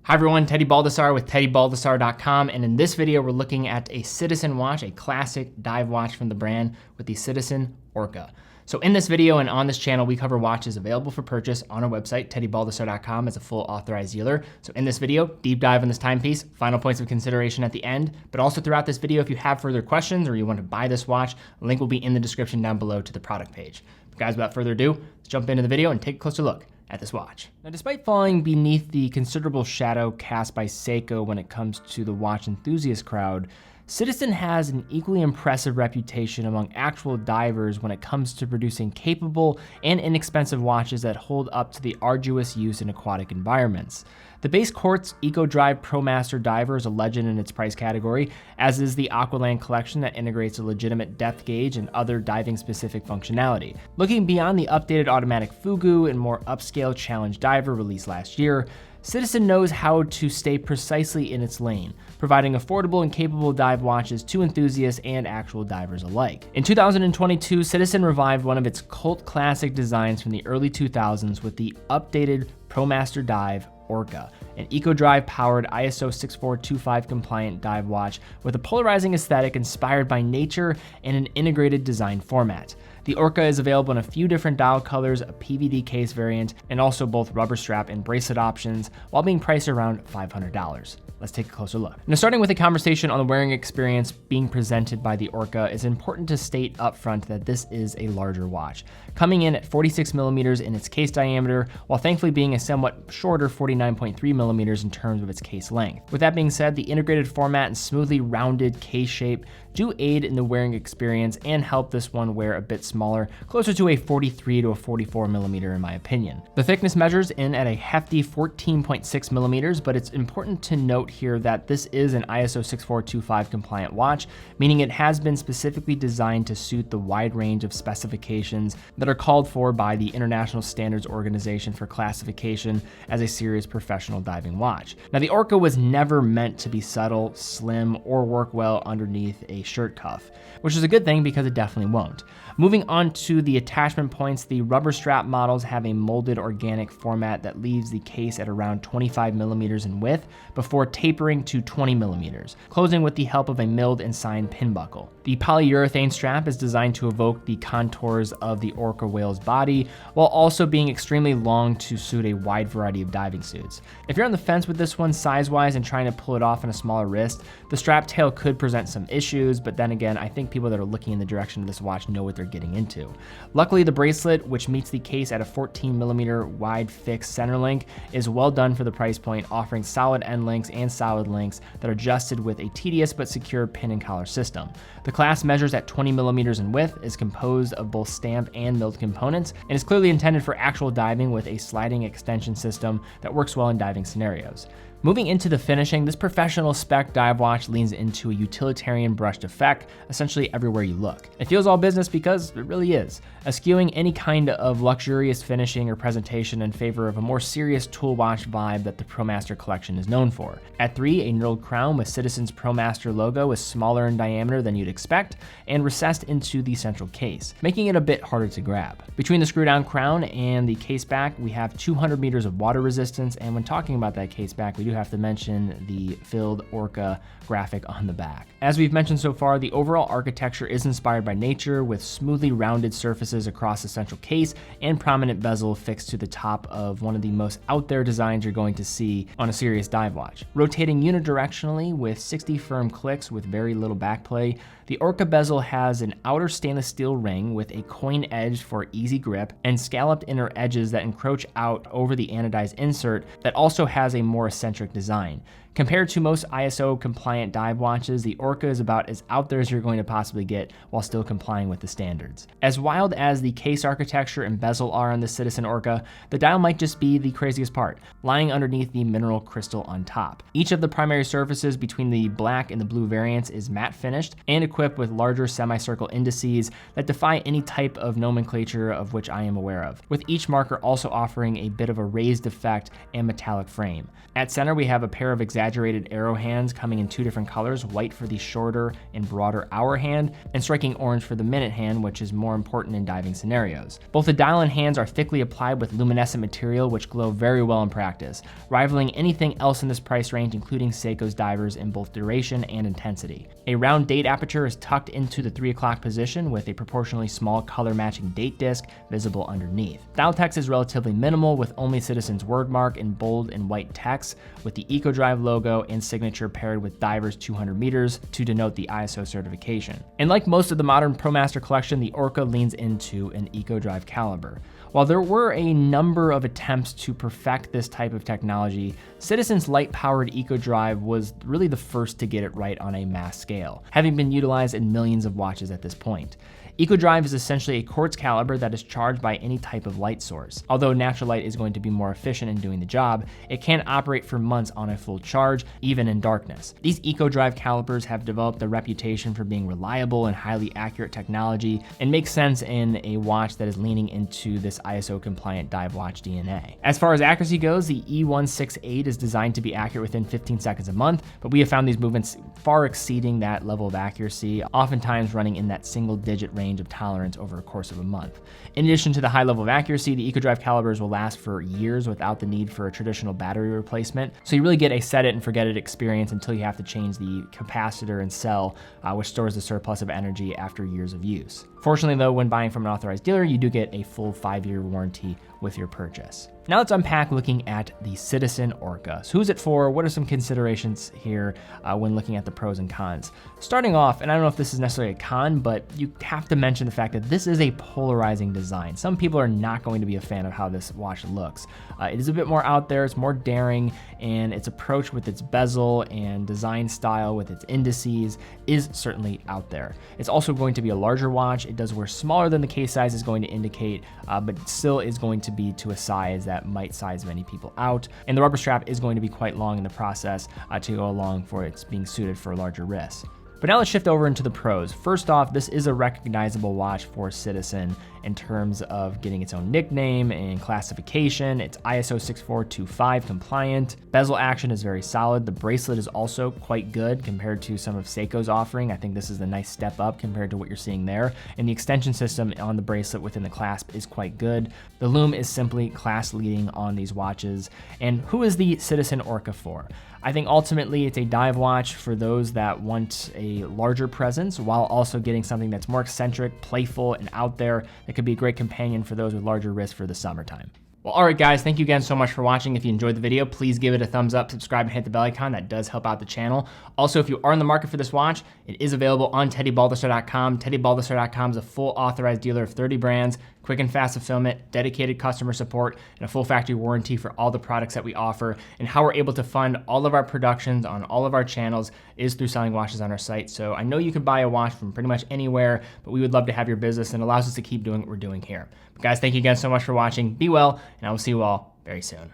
Hi everyone, Teddy Baldassarre with TeddyBaldassarre.com, and in this video we're looking at a Citizen watch, a classic dive watch from the brand with the Citizen Orca. So in this video and on this channel, we cover watches available for purchase on our website, TeddyBaldassarre.com, as a full authorized dealer. So in this video, deep dive on this timepiece, final points of consideration at the end, but also throughout this video, if you have further questions or you want to buy this watch, a link will be in the description down below to the product page. But guys, without further ado, let's jump into the video and take a closer look at this watch. Now, despite falling beneath the considerable shadow cast by Seiko when it comes to the watch enthusiast crowd, Citizen has an equally impressive reputation among actual divers when it comes to producing capable and inexpensive watches that hold up to the arduous use in aquatic environments. The base quartz EcoDrive Promaster diver is a legend in its price category, as is the Aqualand collection that integrates a legitimate depth gauge and other diving-specific functionality. Looking beyond the updated automatic Fugu and more upscale challenge diver released last year, Citizen knows how to stay precisely in its lane, providing affordable and capable dive watches to enthusiasts and actual divers alike. In 2022, Citizen revived one of its cult classic designs from the early 2000s with the updated Promaster Dive Orca, an EcoDrive powered ISO 6425 compliant dive watch with a polarizing aesthetic inspired by nature and an integrated design format. The Orca is available in a few different dial colors, a PVD case variant, and also both rubber strap and bracelet options, while being priced around $500. Let's take a closer look. Now, starting with a conversation on the wearing experience being presented by the Orca, it's important to state up front that this is a larger watch, coming in at 46 millimeters in its case diameter, while thankfully being a somewhat shorter 49.3 millimeters in terms of its case length. With that being said, the integrated format and smoothly rounded case shape do aid in the wearing experience and help this one wear a bit smaller, closer to a 43 to a 44 millimeter in my opinion. The thickness measures in at a hefty 14.6 millimeters, but it's important to note here that this is an ISO 6425 compliant watch, meaning it has been specifically designed to suit the wide range of specifications that are called for by the International Standards Organization for classification as a serious professional diving watch. Now, the Orca was never meant to be subtle, slim, or work well underneath a shirt cuff, which is a good thing because it definitely won't. Moving on to the attachment points, the rubber strap models have a molded organic format that leaves the case at around 25 millimeters in width before tapering to 20 millimeters, closing with the help of a milled and signed pin buckle. The polyurethane strap is designed to evoke the contours of the Orca whale's body, while also being extremely long to suit a wide variety of diving suits. If you're on the fence with this one size-wise and trying to pull it off on a smaller wrist, the strap tail could present some issues, but then again, I think people that are looking in the direction of this watch know what they're getting into. Luckily, the bracelet, which meets the case at a 14 millimeter wide fixed center link, is well done for the price point, offering solid end links and solid links that are adjusted with a tedious but secure pin and collar system. The clasp measures at 20 millimeters in width, is composed of both stamp and milled components, and is clearly intended for actual diving with a sliding extension system that works well in diving scenarios. Moving into the finishing, this professional spec dive watch leans into a utilitarian brushed effect, essentially everywhere you look. It feels all business because it really is, eschewing any kind of luxurious finishing or presentation in favor of a more serious tool watch vibe that the Promaster collection is known for. At 3, a knurled crown with Citizen's Promaster logo is smaller in diameter than you'd expect and recessed into the central case, making it a bit harder to grab. Between the screw-down crown and the caseback, we have 200 meters of water resistance, and when talking about that caseback, we do have to mention the filled Orca graphic on the back. As we've mentioned so far, the overall architecture is inspired by nature, with smoothly rounded surfaces across the central case and prominent bezel fixed to the top of one of the most out there designs you're going to see on a serious dive watch. Rotating unidirectionally with 60 firm clicks with very little backplay, the Orca bezel has an outer stainless steel ring with a coin edge for easy grip and scalloped inner edges that encroach out over the anodized insert that also has a more eccentric design. Compared to most ISO compliant dive watches, the Orca is about as out there as you're going to possibly get while still complying with the standards. As wild as the case architecture and bezel are on the Citizen Orca, the dial might just be the craziest part, lying underneath the mineral crystal on top. Each of the primary surfaces between the black and the blue variants is matte finished and equipped equipped with larger semicircle indices that defy any type of nomenclature of which I am aware of, with each marker also offering a bit of a raised effect and metallic frame. At center, we have a pair of exaggerated arrow hands coming in 2 different colors, white for the shorter and broader hour hand, and striking orange for the minute hand, which is more important in diving scenarios. Both the dial and hands are thickly applied with luminescent material, which glow very well in practice, rivaling anything else in this price range, including Seiko's divers in both duration and intensity. A round date aperture is tucked into the 3 o'clock position with a proportionally small color matching date disc visible underneath. Dial text is relatively minimal, with only Citizen's word mark in bold and white text, with the EcoDrive logo and signature paired with divers 200 meters to denote the ISO certification. And like most of the modern Promaster collection, the Orca leans into an EcoDrive caliber. While there were a number of attempts to perfect this type of technology, Citizen's light-powered EcoDrive was really the first to get it right on a mass scale, having been utilized in millions of watches at this point. EcoDrive is essentially a quartz caliber that is charged by any type of light source. Although natural light is going to be more efficient in doing the job, it can operate for months on a full charge, even in darkness. These EcoDrive calibers have developed a reputation for being reliable and highly accurate technology, and make sense in a watch that is leaning into this ISO-compliant dive watch DNA. As far as accuracy goes, the E168 is designed to be accurate within 15 seconds a month, but we have found these movements far exceeding that level of accuracy, oftentimes running in that single-digit range of tolerance over a course of a month. In addition to the high level of accuracy, the EcoDrive calibers will last for years without the need for a traditional battery replacement, so you really get a set it and forget it experience until you have to change the capacitor and cell, which stores the surplus of energy after years of use. Fortunately though, when buying from an authorized dealer, you do get a full 5-year warranty with your purchase. Now let's unpack looking at the Citizen Orca. So who's it for? What are some considerations here when looking at the pros and cons? Starting off, and I don't know if this is necessarily a con, but you have to mention the fact that this is a polarizing design. Some people are not going to be a fan of how this watch looks. It is a bit more out there, it's more daring, and its approach with its bezel and design style with its indices is certainly out there. It's also going to be a larger watch. It does wear smaller than the case size is going to indicate, but still is going to be to a size that might size many people out. And the rubber strap is going to be quite long in the process to go along for its being suited for larger wrists. But now let's shift over into the pros. First off, this is a recognizable watch for Citizen in terms of getting its own nickname and classification. It's ISO 6425 compliant. Bezel action is very solid. The bracelet is also quite good compared to some of Seiko's offering. I think this is a nice step up compared to what you're seeing there. And the extension system on the bracelet within the clasp is quite good. The lume is simply class leading on these watches. And who is the Citizen Orca for? I think ultimately it's a dive watch for those that want a larger presence while also getting something that's more eccentric, playful, and out there that could be a great companion for those with larger wrists for the summertime. Well, all right, guys, thank you again so much for watching. If you enjoyed the video, please give it a thumbs up, subscribe, and hit the bell icon. That does help out the channel. Also, if you are in the market for this watch, it is available on TeddyBaldassarre.com. TeddyBaldassarre.com is a full authorized dealer of 30 brands, quick and fast fulfillment, dedicated customer support, and a full factory warranty for all the products that we offer. And how we're able to fund all of our productions on all of our channels is through selling watches on our site. So I know you could buy a watch from pretty much anywhere, but we would love to have your business, and it allows us to keep doing what we're doing here. But guys, thank you again so much for watching. Be well, and I will see you all very soon.